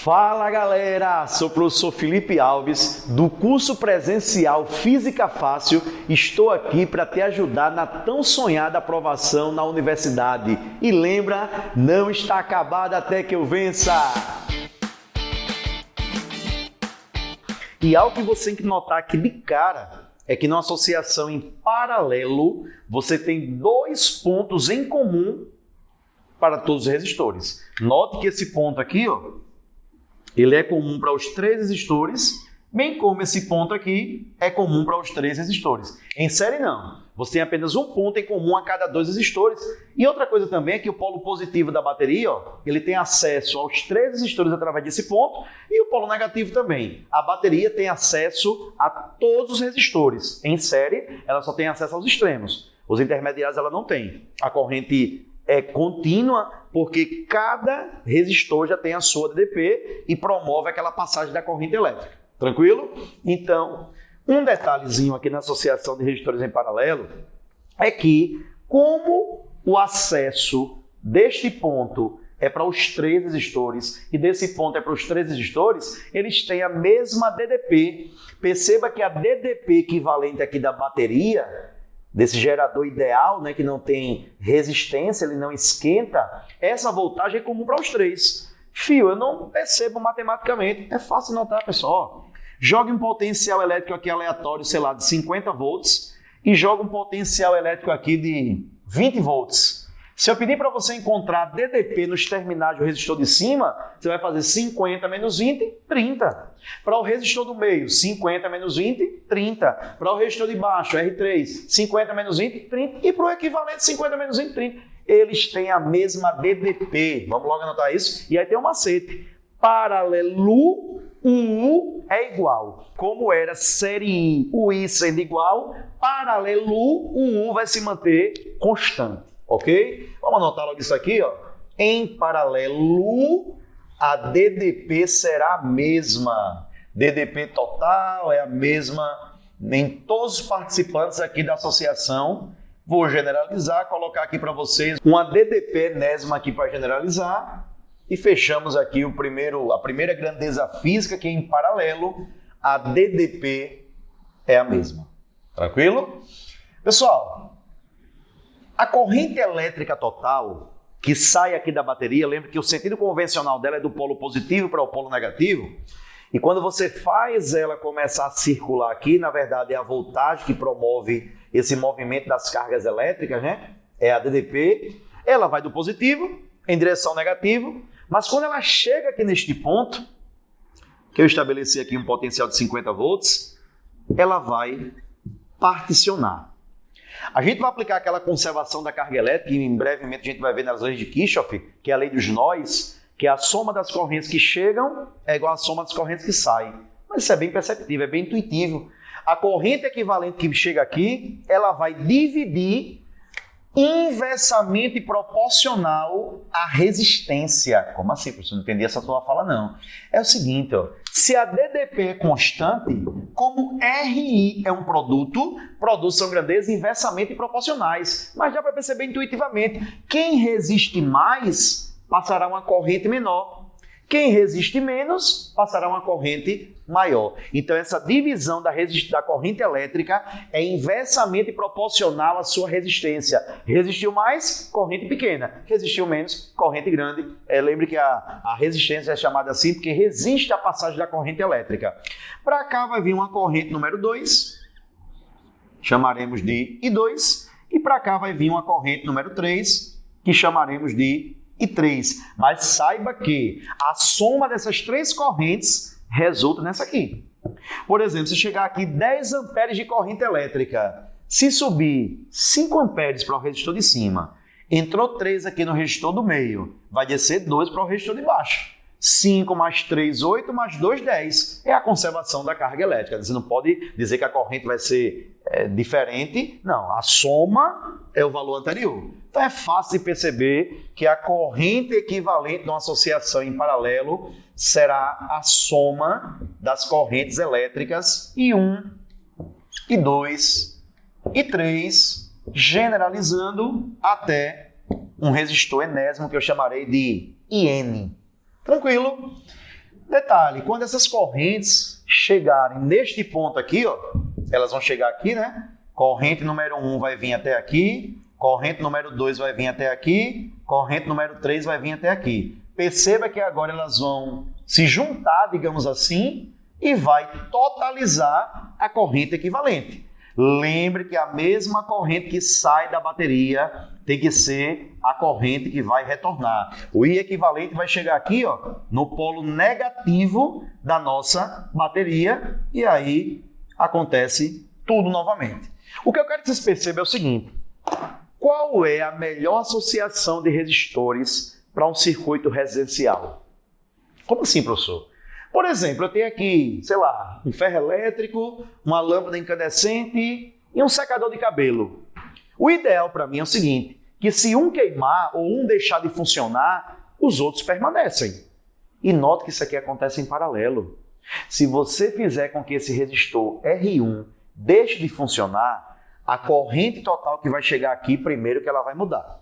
Fala galera, sou o professor Felipe Alves do curso presencial Física Fácil. Estou aqui para te ajudar na tão sonhada aprovação na universidade. E lembra, não está acabada até que eu vença! E algo que você tem que notar aqui de cara é que na associação em paralelo você tem dois pontos em comum para todos os resistores. Note que esse ponto aqui, ele é comum para os três resistores, bem como esse ponto aqui é comum para os três resistores. Em série não, você tem apenas um ponto em comum a cada dois resistores. E outra coisa também é que o polo positivo da bateria, ele tem acesso aos três resistores através desse ponto, e o polo negativo também. A bateria tem acesso a todos os resistores. Em série, ela só tem acesso aos extremos. Os intermediários ela não tem. A corrente é contínua porque cada resistor já tem a sua DDP e promove aquela passagem da corrente elétrica. Tranquilo? Então, um detalhezinho aqui na associação de resistores em paralelo é que, como o acesso deste ponto é para os três resistores e desse ponto é para os três resistores, eles têm a mesma DDP. Perceba que a DDP equivalente aqui da bateria, desse gerador ideal, que não tem resistência, ele não esquenta, essa voltagem é comum para os três. Fio, eu não percebo matematicamente. É fácil notar, pessoal. Joga um potencial elétrico aqui aleatório, sei lá, de 50 volts e joga um potencial elétrico aqui de 20 volts. Se eu pedir para você encontrar DDP nos terminais do resistor de cima, você vai fazer 50 menos 20, 30. Para o resistor do meio, 50 menos 20, 30. Para o resistor de baixo, R3, 50 menos 20, 30. E para o equivalente, 50 menos 20, 30. Eles têm a mesma DDP. Vamos logo anotar isso. E aí tem um macete. Paralelo, o U é igual. Como era série I, o I sendo igual, paralelo, o U vai se manter constante. Ok? Vamos anotar logo isso aqui, Em paralelo, a DDP será a mesma. DDP total é a mesma em todos os participantes aqui da associação. Vou generalizar, colocar aqui para vocês uma DDP enésima aqui para generalizar. E fechamos aqui a primeira grandeza física, que é em paralelo, a DDP é a mesma. Tranquilo? Pessoal, a corrente elétrica total que sai aqui da bateria, lembra que o sentido convencional dela é do polo positivo para o polo negativo, e quando você faz ela começar a circular aqui, na verdade é a voltagem que promove esse movimento das cargas elétricas, É a DDP, ela vai do positivo em direção ao negativo, mas quando ela chega aqui neste ponto, que eu estabeleci aqui um potencial de 50 volts, ela vai particionar. A gente vai aplicar aquela conservação da carga elétrica, e em brevemente a gente vai ver nas leis de Kirchhoff, que é a lei dos nós, que a soma das correntes que chegam é igual à soma das correntes que saem. Mas isso é bem perceptível, é bem intuitivo. A corrente equivalente que chega aqui, ela vai dividir inversamente proporcional à resistência. Como assim, professor? Não entendi essa tua fala, não. É o seguinte, se a DDP é constante, como RI é um produto, produtos são grandezas inversamente proporcionais. Mas dá para perceber intuitivamente, quem resiste mais passará uma corrente menor. Quem resiste menos passará uma corrente maior. Então, essa divisão da corrente elétrica é inversamente proporcional à sua resistência. Resistiu mais, corrente pequena. Resistiu menos, corrente grande. Lembre que a resistência é chamada assim porque resiste à passagem da corrente elétrica. Para cá vai vir uma corrente número 2, chamaremos de I2. E para cá vai vir uma corrente número 3, que chamaremos de I3. Mas saiba que a soma dessas três correntes resulta nessa aqui. Por exemplo, se chegar aqui 10 amperes de corrente elétrica, se subir 5 amperes para o resistor de cima, entrou 3 aqui no resistor do meio, vai descer 2 para o resistor de baixo. 5 mais 3, 8, mais 2, 10. É a conservação da carga elétrica. Você não pode dizer que a corrente vai ser diferente. Não, a soma é o valor anterior. Então é fácil de perceber que a corrente equivalente de uma associação em paralelo será a soma das correntes elétricas I1, I2, I3, generalizando até um resistor enésimo que eu chamarei de IN. Tranquilo? Detalhe, quando essas correntes chegarem neste ponto aqui, ó, elas vão chegar aqui, né? Corrente número 1 vai vir até aqui, corrente número 2 vai vir até aqui, corrente número 3 vai vir até aqui. Perceba que agora elas vão se juntar, digamos assim, e vai totalizar a corrente equivalente. Lembre que a mesma corrente que sai da bateria tem que ser a corrente que vai retornar. O I equivalente vai chegar aqui, ó, no polo negativo da nossa bateria e aí acontece tudo novamente. O que eu quero que vocês percebam é o seguinte: qual é a melhor associação de resistores para um circuito residencial? Como assim, professor? Por exemplo, eu tenho aqui, sei lá, um ferro elétrico, uma lâmpada incandescente e um secador de cabelo. O ideal para mim é o seguinte, que se um queimar ou um deixar de funcionar, os outros permanecem. E note que isso aqui acontece em paralelo. Se você fizer com que esse resistor R1 deixe de funcionar, a corrente total que vai chegar aqui, primeiro que ela vai mudar.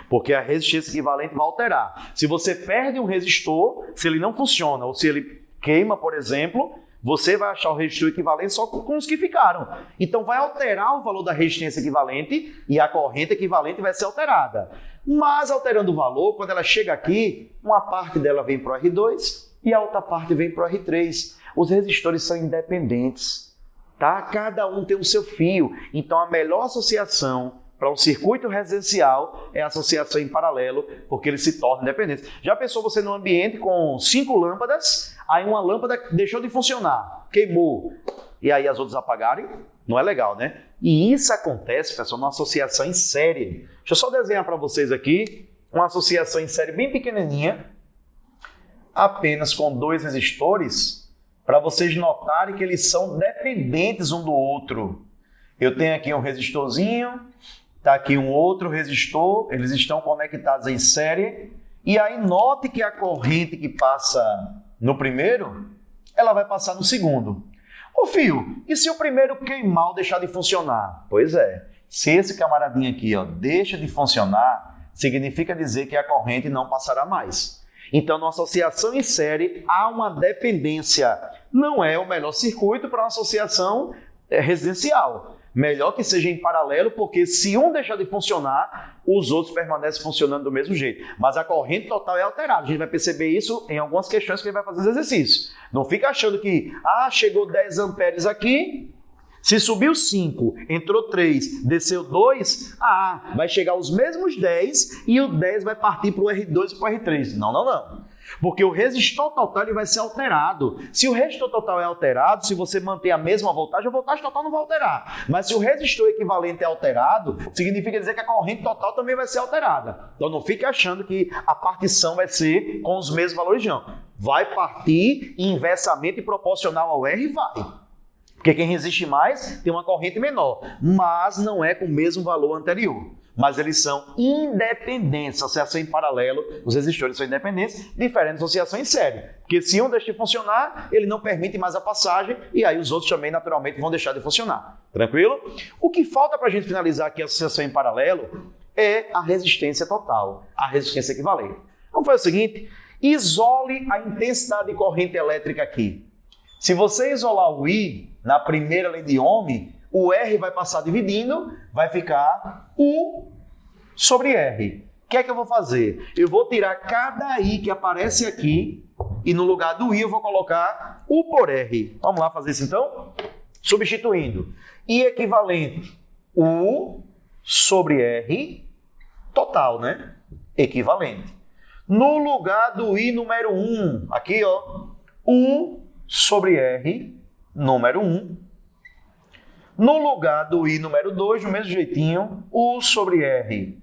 Porque a resistência equivalente vai alterar. Se você perde um resistor, se ele não funciona ou se ele queima, por exemplo, você vai achar o resistor equivalente só com os que ficaram. Então vai alterar o valor da resistência equivalente e a corrente equivalente vai ser alterada. Mas alterando o valor, quando ela chega aqui, uma parte dela vem para o R2 e a outra parte vem para o R3. Os resistores são independentes, tá? Cada um tem o seu fio. Então a melhor associação para um circuito residencial é a associação em paralelo, porque eles se tornam independentes. Já pensou você num ambiente com 5 lâmpadas, aí uma lâmpada deixou de funcionar, queimou, e aí as outras apagarem? Não é legal, né? E isso acontece, pessoal, numa associação em série. Deixa eu só desenhar para vocês aqui uma associação em série bem pequenininha, apenas com 2 resistores, para vocês notarem que eles são dependentes um do outro. Eu tenho aqui um resistorzinho, está aqui um outro resistor, eles estão conectados em série, e aí note que a corrente que passa no primeiro, ela vai passar no segundo. Ô fio, e se o primeiro queimar ou deixar de funcionar? Pois é, se esse camaradinho aqui, ó, deixa de funcionar, significa dizer que a corrente não passará mais. Então, na associação em série, há uma dependência. Não é o melhor circuito para uma associação residencial. Melhor que seja em paralelo, porque se um deixar de funcionar, os outros permanecem funcionando do mesmo jeito. Mas a corrente total é alterada. A gente vai perceber isso em algumas questões que ele vai fazer os exercícios. Não fica achando que, chegou 10 amperes aqui, se subiu 5, entrou 3, desceu 2, vai chegar os mesmos 10 e o 10 vai partir para o R2 e para o R3. Não. Porque o resistor total ele vai ser alterado. Se o resistor total é alterado, se você manter a mesma voltagem, a voltagem total não vai alterar. Mas se o resistor equivalente é alterado, significa dizer que a corrente total também vai ser alterada. Então não fique achando que a partição vai ser com os mesmos valores, não. Vai partir inversamente proporcional ao R e vai. Porque quem resiste mais tem uma corrente menor, mas não é com o mesmo valor anterior. Mas eles são independentes. Associação em paralelo, os resistores são independentes, diferente da associação em série. Porque se um deixar de funcionar, ele não permite mais a passagem e aí os outros também naturalmente vão deixar de funcionar. Tranquilo? O que falta para a gente finalizar aqui a associação em paralelo é a resistência total, a resistência equivalente. Vamos fazer o seguinte, isole a intensidade de corrente elétrica aqui. Se você isolar o I na primeira lei de Ohm, o R vai passar dividindo, vai ficar U sobre R. O que é que eu vou fazer? Eu vou tirar cada I que aparece aqui e no lugar do I eu vou colocar U por R. Vamos lá fazer isso então? Substituindo. I equivalente U sobre R total, né? Equivalente. No lugar do I número 1, aqui ó, U sobre R número 1. No lugar do I número 2, do mesmo jeitinho, U sobre R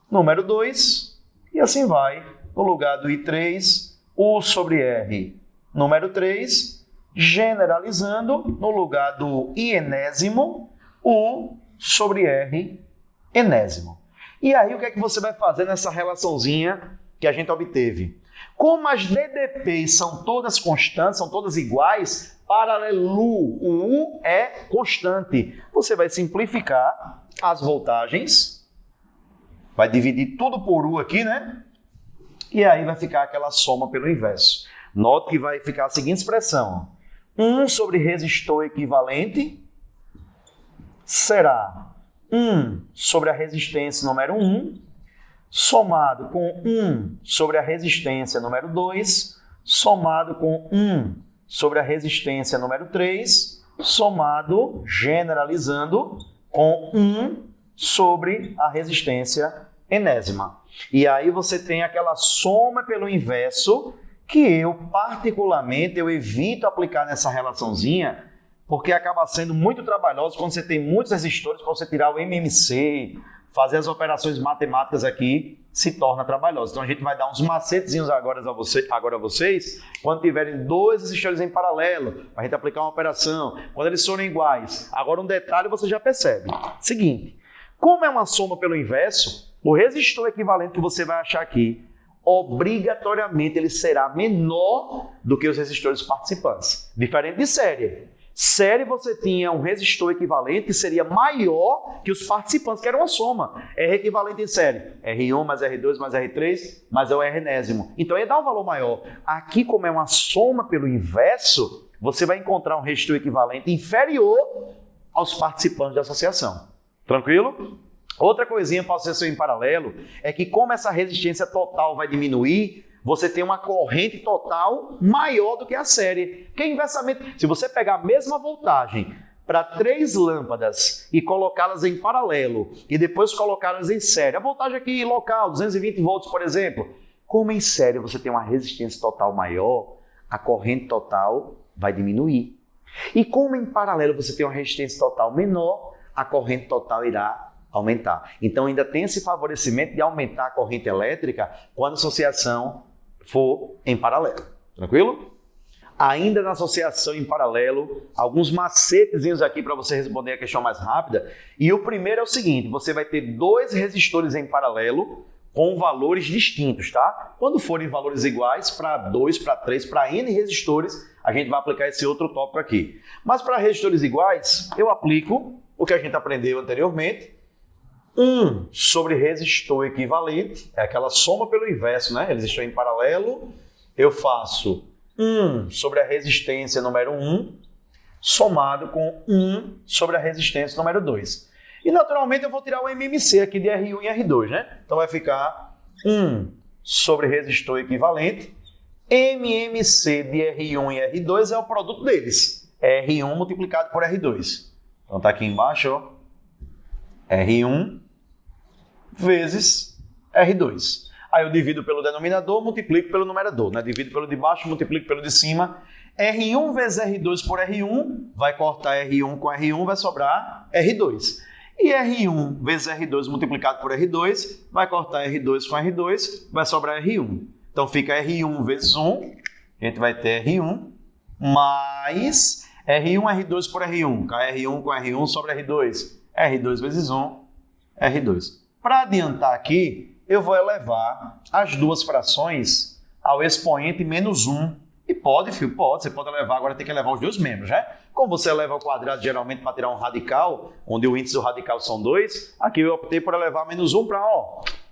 número 2, e assim vai. No lugar do I3, U sobre R número 3, generalizando, no lugar do I enésimo, U sobre R enésimo. E aí o que é que você vai fazer nessa relaçãozinha que a gente obteve? Como as DDPs são todas constantes, são todas iguais, paralelo, o U é constante. Você vai simplificar as voltagens, vai dividir tudo por U aqui, né? E aí vai ficar aquela soma pelo inverso. Note que vai ficar a seguinte expressão. 1 sobre resistor equivalente será 1 sobre a resistência número 1, somado com 1 sobre a resistência número 2, somado com 1 sobre a resistência número 3, somado, generalizando, com 1 sobre a resistência enésima. E aí você tem aquela soma pelo inverso que eu, particularmente, eu evito aplicar nessa relaçãozinha, porque acaba sendo muito trabalhoso quando você tem muitos resistores para você tirar o MMC, fazer as operações matemáticas aqui, se torna trabalhoso. Então a gente vai dar uns macetezinhos agora a vocês, quando tiverem dois resistores em paralelo, para a gente aplicar uma operação, quando eles forem iguais. Agora um detalhe você já percebe. Seguinte, como é uma soma pelo inverso, o resistor equivalente que você vai achar aqui, obrigatoriamente ele será menor do que os resistores participantes. Diferente de série. Série você tinha um resistor equivalente que seria maior que os participantes, que era uma soma. R equivalente em série. R1 mais R2 mais R3 mais é o R enésimo. Então ia dar um valor maior. Aqui, como é uma soma pelo inverso, você vai encontrar um resistor equivalente inferior aos participantes da associação. Tranquilo? Outra coisinha para associação em paralelo é que como essa resistência total vai diminuir, você tem uma corrente total maior do que a série. Que inversamente, se você pegar a mesma voltagem para 3 lâmpadas e colocá-las em paralelo e depois colocá-las em série, a voltagem aqui local, 220 volts, por exemplo, como em série você tem uma resistência total maior, a corrente total vai diminuir. E como em paralelo você tem uma resistência total menor, a corrente total irá aumentar. Então ainda tem esse favorecimento de aumentar a corrente elétrica quando a associação for em paralelo. Tranquilo? Ainda na associação em paralelo, alguns macetezinhos aqui para você responder a questão mais rápida. E o primeiro é o seguinte, você vai ter 2 resistores em paralelo com valores distintos, tá? Quando forem valores iguais, para 2, para 3, para N resistores, a gente vai aplicar esse outro tópico aqui. Mas para resistores iguais, eu aplico o que a gente aprendeu anteriormente, 1 sobre resistor equivalente, é aquela soma pelo inverso, né? Eles estão em paralelo, eu faço 1 sobre a resistência número 1, somado com 1 sobre a resistência número 2. E naturalmente eu vou tirar o MMC aqui de R1 e R2, né? Então vai ficar 1 sobre resistor equivalente, MMC de R1 e R2 é o produto deles, R1 multiplicado por R2. Então tá aqui embaixo, ó, R1 vezes R2. Aí eu divido pelo denominador, multiplico pelo numerador, né? Divido pelo de baixo, multiplico pelo de cima. R1 vezes R2 por R1, vai cortar R1 com R1, vai sobrar R2. E R1 vezes R2 multiplicado por R2, vai cortar R2 com R2, vai sobrar R1. Então fica R1 vezes 1, a gente vai ter R1, mais R1, R2 por R1, cai R1 com R1, sobra R2. R2 vezes 1, R2. Para adiantar aqui, eu vou elevar as duas frações ao expoente menos 1. E pode, filho, pode. Você pode elevar, agora tem que elevar os dois membros, né? Como você eleva ao quadrado geralmente para tirar um radical, onde o índice do radical são 2, aqui eu optei por elevar menos 1 para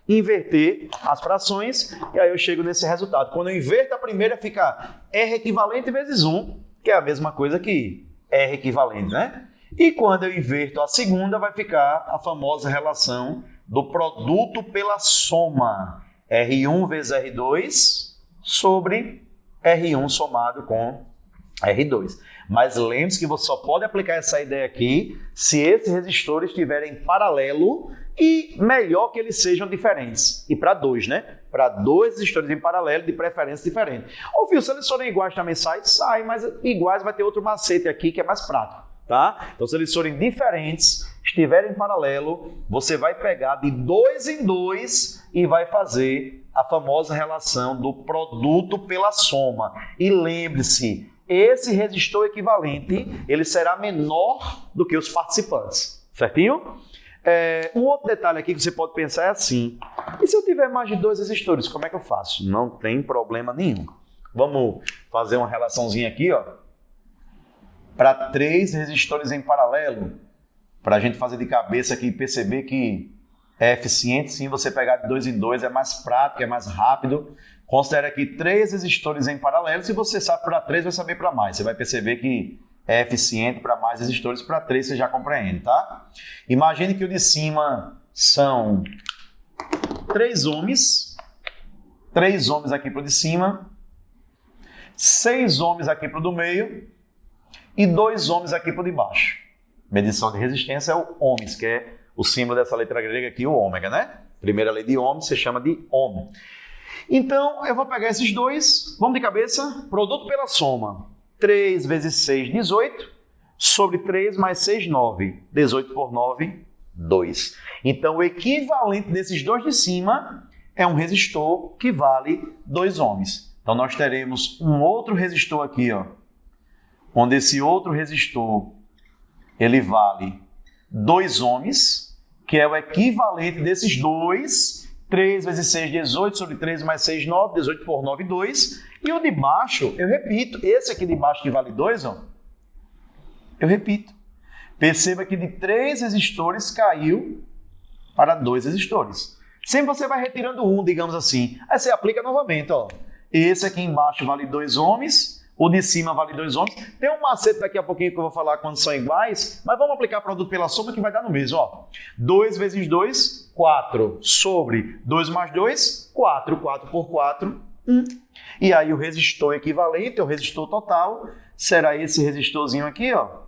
inverter as frações, e aí eu chego nesse resultado. Quando eu inverto a primeira, fica R equivalente vezes 1, que é a mesma coisa que R equivalente, né? E quando eu inverto a segunda, vai ficar a famosa relação do produto pela soma. R1 vezes R2 sobre R1 somado com R2. Mas lembre-se que você só pode aplicar essa ideia aqui se esses resistores estiverem paralelo e melhor que eles sejam diferentes. E para 2, né? Para 2 resistores em paralelo, de preferência diferente. Ou, filho, se eles forem iguais também sai, mas iguais vai ter outro macete aqui que é mais prático. Tá? Então, se eles forem diferentes, estiverem em paralelo, você vai pegar de 2 em 2 e vai fazer a famosa relação do produto pela soma. E lembre-se, esse resistor equivalente, ele será menor do que os participantes. Certinho? Um outro detalhe aqui que você pode pensar é assim, e se eu tiver mais de 2 resistores, como é que eu faço? Não tem problema nenhum. Vamos fazer uma relaçãozinha aqui, ó. Para 3 resistores em paralelo, para a gente fazer de cabeça aqui e perceber que É eficiente, sim, você pegar de 2 em 2, é mais prático, é mais rápido. Considere aqui 3 resistores em paralelo. Se você sabe para 3, vai saber para mais. Você vai perceber que é eficiente para mais resistores, para 3 você já compreende, tá? Imagine que o de cima são 3 ohms. 3 ohms aqui para o de cima. 6 ohms aqui para o do meio. E 2 ohms aqui para o de baixo. Medição de resistência é o ohms, que é o símbolo dessa letra grega aqui, o ômega, né? Primeira lei de Ohm se chama de Ohm. Então, eu vou pegar esses dois, vamos de cabeça, produto pela soma. 3 vezes 6, 18, sobre 3 mais 6, 9. 18 por 9, 2. Então, o equivalente desses dois de cima é um resistor que vale 2 ohms. Então, nós teremos um outro resistor aqui, ó, onde esse outro resistor ele vale 2 ohms, que é o equivalente desses dois. 3 vezes 6, 18, sobre 3 mais 6, 9, 18 por 9, 2. E o de baixo, eu repito, esse aqui de baixo que vale 2, ó, eu repito. Perceba que de 3 resistores caiu para 2 resistores. Sempre você vai retirando um, digamos assim. Aí você aplica novamente, ó. Esse aqui embaixo vale 2 ohms, o de cima vale 2 ohms. Tem um macete daqui a pouquinho que eu vou falar quando são iguais, mas vamos aplicar produto pela soma que vai dar no mesmo, ó. 2 vezes 2, 4, sobre 2 mais 2, 4, 4 por 4, 1. E aí o resistor equivalente, o resistor total, será esse resistorzinho aqui, ó,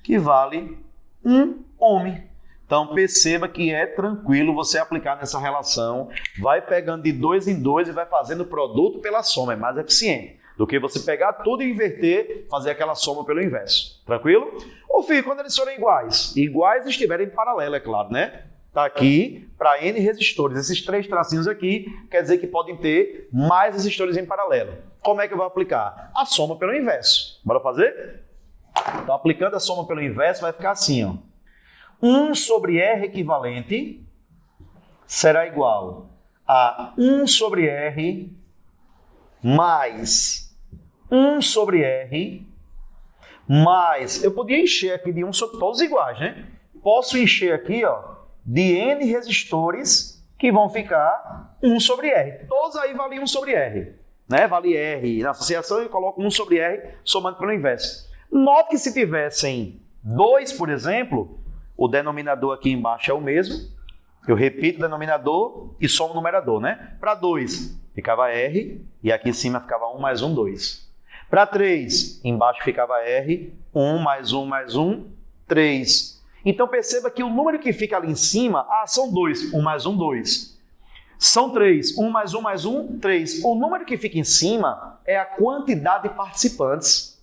que vale 1 ohm. Então perceba que é tranquilo você aplicar nessa relação, vai pegando de 2 em 2 e vai fazendo produto pela soma, é mais eficiente do que você pegar tudo e inverter, fazer aquela soma pelo inverso. Tranquilo? Ou filho, quando eles forem iguais? Iguais estiverem em paralelo, é claro, né? Está aqui para N resistores. Esses 3 tracinhos aqui quer dizer que podem ter mais resistores em paralelo. Como é que eu vou aplicar? A soma pelo inverso. Bora fazer? Então, aplicando a soma pelo inverso, vai ficar assim, ó. 1 sobre R equivalente será igual a 1 sobre R mais 1 sobre R mais... Eu podia encher aqui de 1 sobre... Todos iguais, né? Posso encher aqui, ó, de N resistores que vão ficar 1 sobre R. Todos aí valem 1 sobre R. Né? Vale R. Na associação eu coloco 1 sobre R somando pelo inverso. Note que se tivessem 2, por exemplo, o denominador aqui embaixo é o mesmo. Eu repito o denominador e somo o numerador, né? Para 2 ficava R e aqui em cima ficava 1 mais 1, 2. Para 3, embaixo ficava R, 1 mais 1 mais 1, 3. Então perceba que o número que fica ali em cima, são 2, 1 mais 1, 2. São 3, 1 mais 1 mais 1, 3. O número que fica em cima é a quantidade de participantes.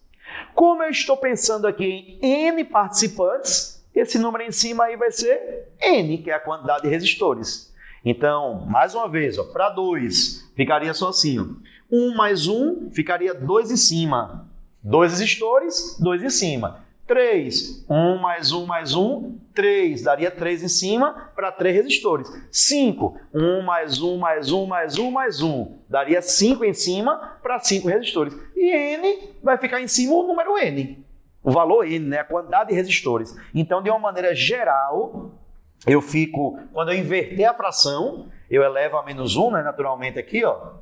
Como eu estou pensando aqui em N participantes, esse número em cima aí vai ser N, que é a quantidade de resistores. Então, mais uma vez, para 2, ficaria só assim, ó. 1 mais 1 ficaria 2 em cima. 2 resistores, 2 em cima. 3, 1 mais 1 mais 1, 3, daria 3 em cima para 3 resistores. 5, 1 mais 1 mais 1 mais 1 mais 1, daria 5 em cima para 5 resistores. E N vai ficar em cima o número N. O valor N, né? A quantidade de resistores. Então, de uma maneira geral, eu fico, quando eu inverter a fração, eu elevo a menos 1, né? Naturalmente aqui, ó,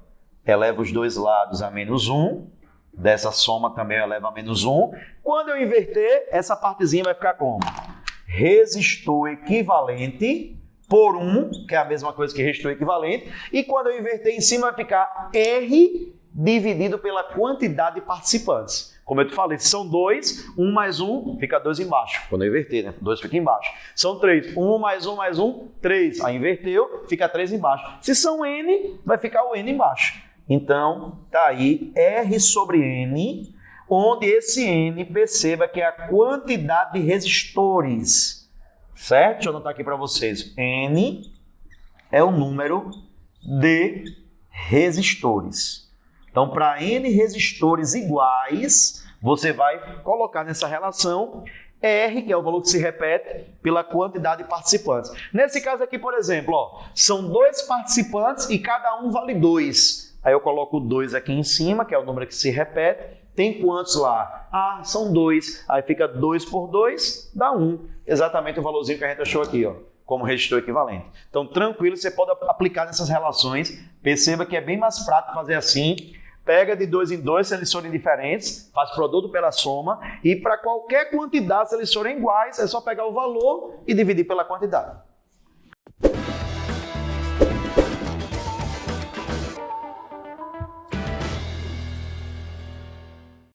elevo os dois lados a menos 1, dessa soma também eu elevo a menos 1. Quando eu inverter, essa partezinha vai ficar como? Resistor equivalente por 1, que é a mesma coisa que resistor equivalente, e quando eu inverter em cima vai ficar R dividido pela quantidade de participantes. Como eu te falei, se são 2, 1 mais 1, fica 2 embaixo. Quando eu inverter, né? 2 fica embaixo. São 3, 1 mais 1 mais 1, 3. Aí inverteu, fica 3 embaixo. Se são N, vai ficar o N embaixo. Então, tá aí R sobre N, onde esse N, perceba que é a quantidade de resistores. Certo? Deixa eu anotar aqui para vocês. N é o número de resistores. Então, para N resistores iguais, você vai colocar nessa relação R, que é o valor que se repete, pela quantidade de participantes. Nesse caso aqui, por exemplo, ó, são 2 participantes e cada um vale 2. Aí eu coloco 2 aqui em cima, que é o número que se repete. Tem quantos lá? São 2. Aí fica 2 por 2, dá 1. Exatamente o valorzinho que a gente achou aqui, ó. como resistor equivalente. Então, tranquilo, você pode aplicar nessas relações. Perceba que é bem mais prático fazer assim. Pega de 2 em 2, se eles forem diferentes, faz produto pela soma, e para qualquer quantidade, se eles forem iguais, é só pegar o valor e dividir pela quantidade.